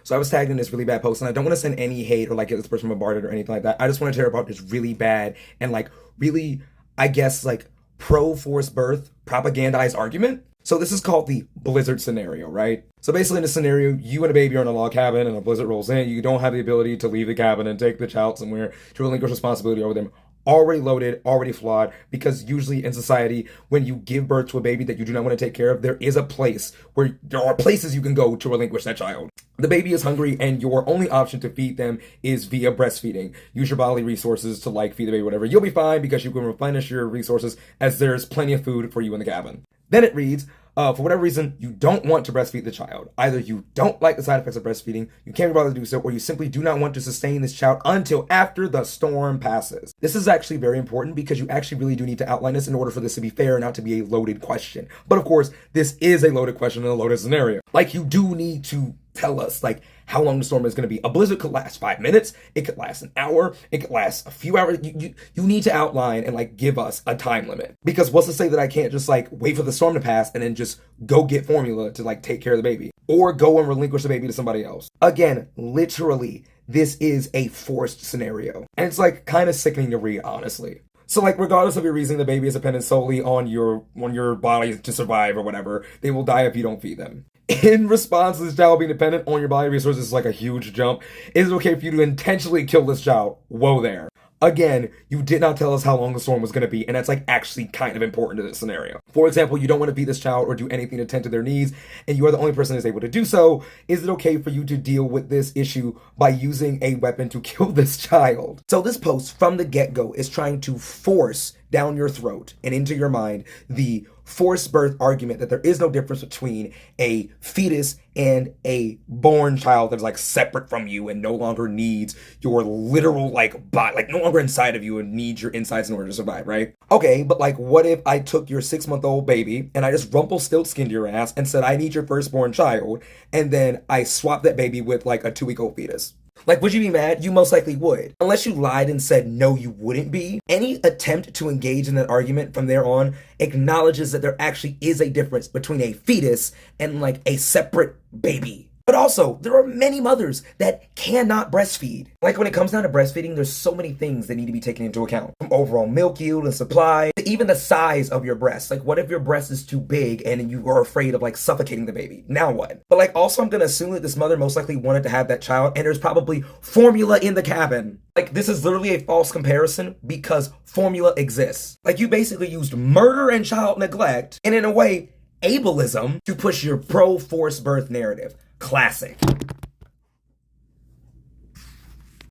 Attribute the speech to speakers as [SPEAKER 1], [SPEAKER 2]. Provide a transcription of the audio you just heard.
[SPEAKER 1] So I was tagged in this really bad post, and I don't want to send any hate or like get this person bombarded or anything like that. I just want to hear about this really bad and like really, I guess, like pro forced birth propagandized argument. So this is called the blizzard scenario, right? So basically in this scenario, you and a baby are in a log cabin and a blizzard rolls in. You don't have the ability to leave the cabin and take the child somewhere to relinquish responsibility over them. Already loaded, already flawed, because usually in society, when you give birth to a baby that you do not want to take care of, there is a place where there are places you can go to relinquish that child. The baby is hungry and your only option to feed them is via breastfeeding. Use your bodily resources to like feed the baby, whatever. You'll be fine because you can replenish your resources as there's plenty of food for you in the cabin. Then it reads, for whatever reason, you don't want to breastfeed the child. Either you don't like the side effects of breastfeeding, you can't be bothered to do so, or you simply do not want to sustain this child until after the storm passes. This is actually very important because you actually really do need to outline this in order for this to be fair and not to be a loaded question. But of course, this is a loaded question in a loaded scenario. Like, you do need to tell us like how long the storm is going to be. A blizzard could last 5 minutes, it could last an hour, it could last a few hours. You need to outline and like give us a time limit, because what's to say that I can't just like wait for the storm to pass and then just go get formula to like take care of the baby, or go and relinquish the baby to somebody else. Again, literally, this is a forced scenario, and it's like kind of sickening to read, honestly. So like, regardless of your reason, the baby is dependent solely on your body to survive or whatever. They will die if you don't feed them. In response to this child being dependent on your body resources is like a huge jump. Is it okay for you to intentionally kill this child? Whoa there. Again, you did not tell us how long the storm was going to be, and that's like actually kind of important to this scenario. For example, you don't want to feed this child or do anything to tend to their needs, and you are the only person that's able to do so. Is it okay for you to deal with this issue by using a weapon to kill this child? So this post from the get-go is trying to force down your throat and into your mind the forced birth argument that there is no difference between a fetus and a born child that's like separate from you and no longer needs your literal like body, like no longer inside of you and needs your insides in order to survive, right? Okay, but like, what if I took your 6-month-old baby and I just Rumpelstiltskined your ass and said I need your firstborn child, and then I swapped that baby with like a 2-week-old fetus? Like, would you be mad? You most likely would. Unless you lied and said no, you wouldn't be. Any attempt to engage in that argument from there on acknowledges that there actually is a difference between a fetus and like a separate baby. But also, there are many mothers that cannot breastfeed. Like, when it comes down to breastfeeding, there's so many things that need to be taken into account. From overall milk yield and supply, to even the size of your breast. Like, what if your breast is too big and you are afraid of like suffocating the baby? Now what? But like, also, I'm gonna assume that this mother most likely wanted to have that child, and there's probably formula in the cabin. Like, this is literally a false comparison because formula exists. Like, you basically used murder and child neglect, and in a way, ableism, to push your pro-forced birth narrative. Classic.